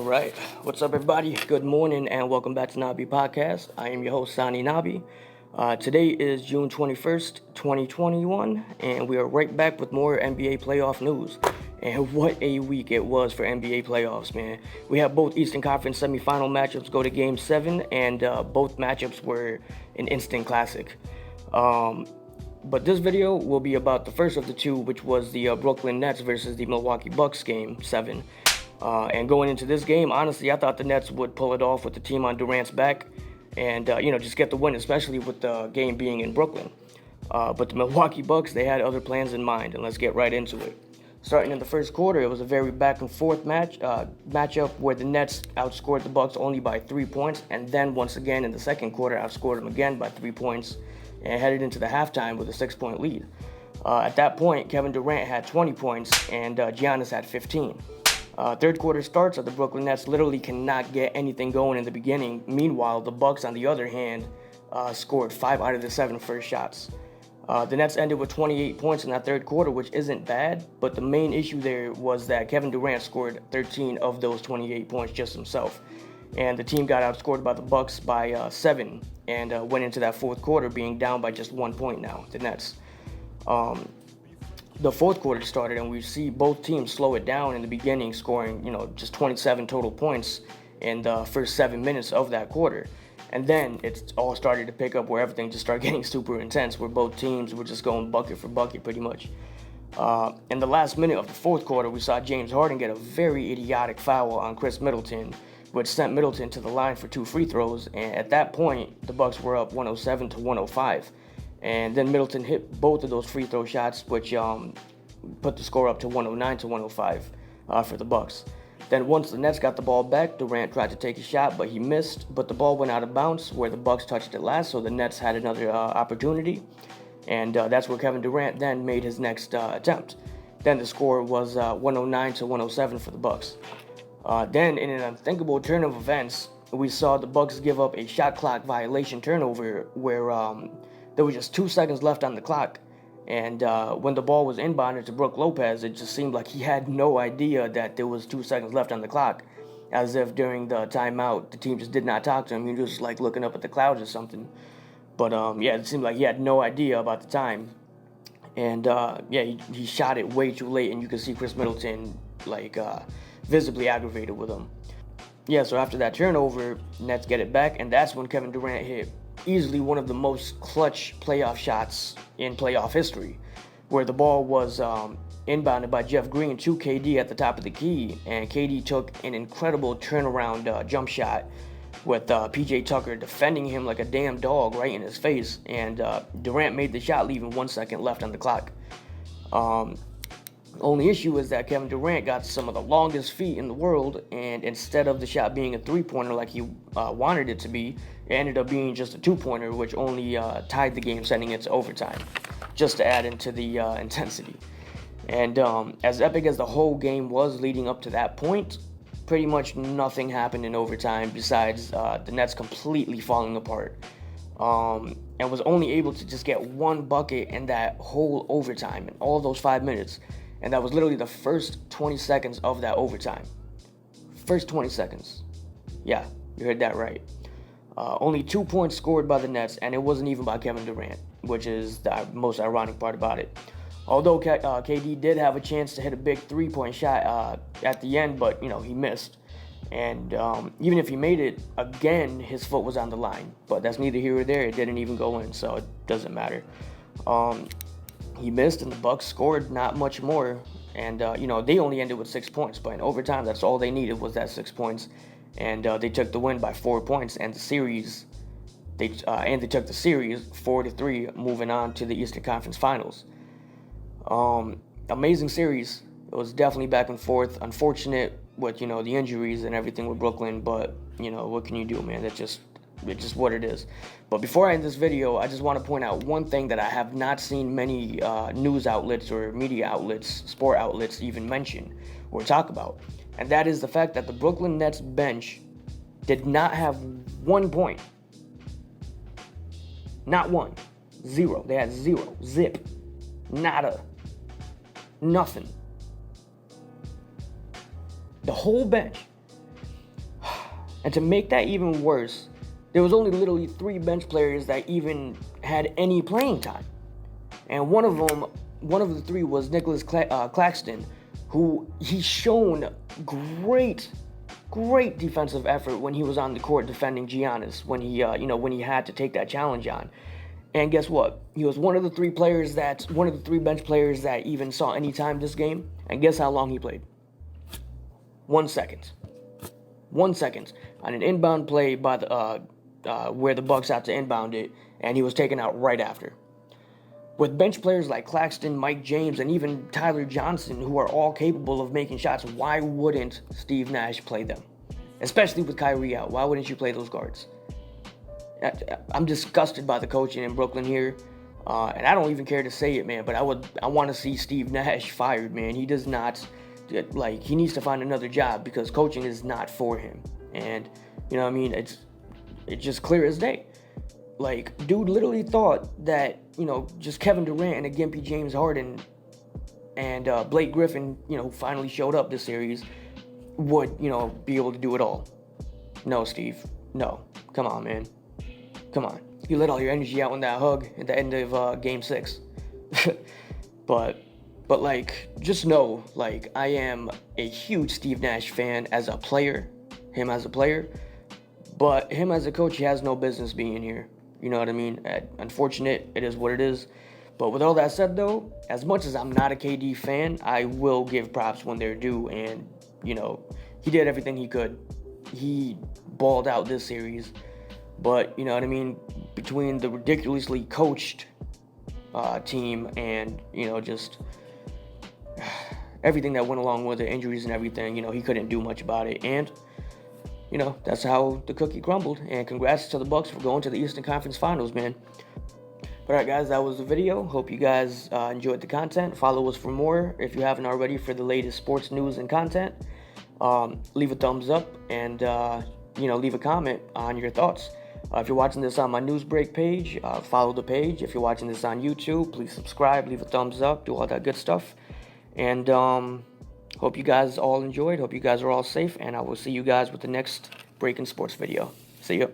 All right. What's up, everybody? Good morning, and welcome back to Nabi Podcast. I am your host, Sani Nabi. Today is June 21st, 2021, and we are right back with more NBA playoff news. And what a week it was for NBA playoffs, man. We have both Eastern Conference semifinal matchups go to Game 7, and both matchups were an instant classic. But this video will be about the first of the two, which was the Brooklyn Nets versus the Milwaukee Bucks Game 7. And going into this game, honestly, I thought the Nets would pull it off with the team on Durant's back and, just get the win, especially with the game being in Brooklyn. But the Milwaukee Bucks, they had other plans in mind, and let's get right into it. Starting in the first quarter, it was a very back-and-forth matchup where the Nets outscored the Bucks only by 3 points, and then once again in the second quarter, outscored them again by 3 points, and headed into the halftime with a 6-point lead. At that point, Kevin Durant had 20 points, and Giannis had 15. Third quarter starts, the Brooklyn Nets literally cannot get anything going in the beginning. Meanwhile, the Bucks, on the other hand, scored 5 out of the 7 first shots. The Nets ended with 28 points in that third quarter, which isn't bad, but the main issue there was that Kevin Durant scored 13 of those 28 points just himself. And the team got outscored by the Bucks by 7 and went into that fourth quarter being down by just 1 point now, the Nets. The fourth quarter started, and we see both teams slow it down in the beginning, scoring, just 27 total points in the first 7 minutes of that quarter. And then it all started to pick up where everything just started getting super intense, where both teams were just going bucket for bucket pretty much. In the last minute of the fourth quarter, we saw James Harden get a very idiotic foul on Chris Middleton, which sent Middleton to the line for 2 free throws. And at that point, the Bucks were up 107 to 105. And then Middleton hit both of those free throw shots, which put the score up to 109 to 105 for the Bucks. Then once the Nets got the ball back, Durant tried to take a shot, but he missed. But the ball went out of bounds where the Bucks touched it last, so the Nets had another opportunity. And that's where Kevin Durant then made his next attempt. Then the score was 109 to 107 for the Bucks. Then in an unthinkable turn of events, we saw the Bucks give up a shot clock violation turnover where there was just 2 seconds left on the clock. And when the ball was inbounded to Brook Lopez, it just seemed like he had no idea that there was 2 seconds left on the clock. As if during the timeout, the team just did not talk to him. He was just like looking up at the clouds or something. But it seemed like he had no idea about the time. And he shot it way too late, and you could see Chris Middleton visibly aggravated with him. Yeah, so after that turnover, Nets get it back, and that's when Kevin Durant hit easily one of the most clutch playoff shots in playoff history, where the ball was inbounded by Jeff Green to KD at the top of the key, and KD took an incredible turnaround jump shot with PJ Tucker defending him like a damn dog right in his face, and Durant made the shot leaving 1 second left on the clock. Only issue is that Kevin Durant got some of the longest feet in the world, and instead of the shot being a 3-pointer like he wanted it to be, it ended up being just a 2-pointer, which only tied the game, sending it to overtime, just to add into the intensity. And as epic as the whole game was leading up to that point, pretty much nothing happened in overtime besides the Nets completely falling apart. And was only able to just get 1 bucket in that whole overtime, in all those 5 minutes. And that was literally the first 20 seconds of that overtime. First 20 seconds. Yeah, you heard that right. Only 2 points scored by the Nets, and it wasn't even by Kevin Durant, which is the most ironic part about it. Although KD did have a chance to hit a big 3-point shot at the end, but, he missed. And even if he made it, again, his foot was on the line. But that's neither here or there. It didn't even go in, so it doesn't matter. He missed, and the Bucks scored not much more. And, they only ended with 6 points. But in overtime, that's all they needed was that 6 points. And they took the win by 4 points. And the series, they took the series 4-3, moving on to the Eastern Conference Finals. Amazing series. It was definitely back and forth. Unfortunate with, the injuries and everything with Brooklyn. But, what can you do, man? It's just what it is. But before I end this video, I just want to point out one thing that I have not seen many news outlets or media outlets, sport outlets even mention or talk about. And that is the fact that the Brooklyn Nets bench did not have 1 point. Not one. 0. They had 0. Zip. Nada. Nothing. The whole bench. And to make that even worse, there was only literally 3 bench players that even had any playing time. And one of the 3 was Nicholas Claxton, who he's shown great defensive effort when he was on the court defending Giannis, when he when he had to take that challenge on. And guess what? He was one of the 3 bench players that even saw any time this game. And guess how long he played? 1 second. 1 second on an inbound play by the where the Bucks had to inbound it, and he was taken out right after. With bench players like Claxton, Mike James, and even Tyler Johnson, who are all capable of making shots, why wouldn't Steve Nash play them? Especially with Kyrie out, why wouldn't you play those guards? I'm disgusted by the coaching in Brooklyn here, and I don't even care to say it, man. But I want to see Steve Nash fired, man. He does not, he needs to find another job because coaching is not for him. And it's just clear as day. Like, dude literally thought that just Kevin Durant and Gimpy James Harden and Blake Griffin, who finally showed up this series, would be able to do it all. No, Steve. No. Come on, man. Come on. You let all your energy out in that hug at the end of Game 6. But just know, I am a huge Steve Nash fan as a player. Him as a player. But him as a coach, he has no business being here. You know what I mean? Unfortunate, it is what it is. But with all that said, though, as much as I'm not a KD fan, I will give props when they're due. And, he did everything he could. He balled out this series. But, you know what I mean? Between the ridiculously coached team and, just everything that went along with the injuries and everything, he couldn't do much about it. And, that's how the cookie crumbled. And congrats to the Bucks for going to the Eastern Conference Finals, man. All right, guys, that was the video. Hope you guys enjoyed the content. Follow us for more if you haven't already for the latest sports news and content. Leave a thumbs up and, leave a comment on your thoughts. If you're watching this on my NewsBreak page, follow the page. If you're watching this on YouTube, please subscribe, leave a thumbs up, do all that good stuff. And hope you guys all enjoyed. Hope you guys are all safe. And I will see you guys with the next Breaking Sports video. See ya.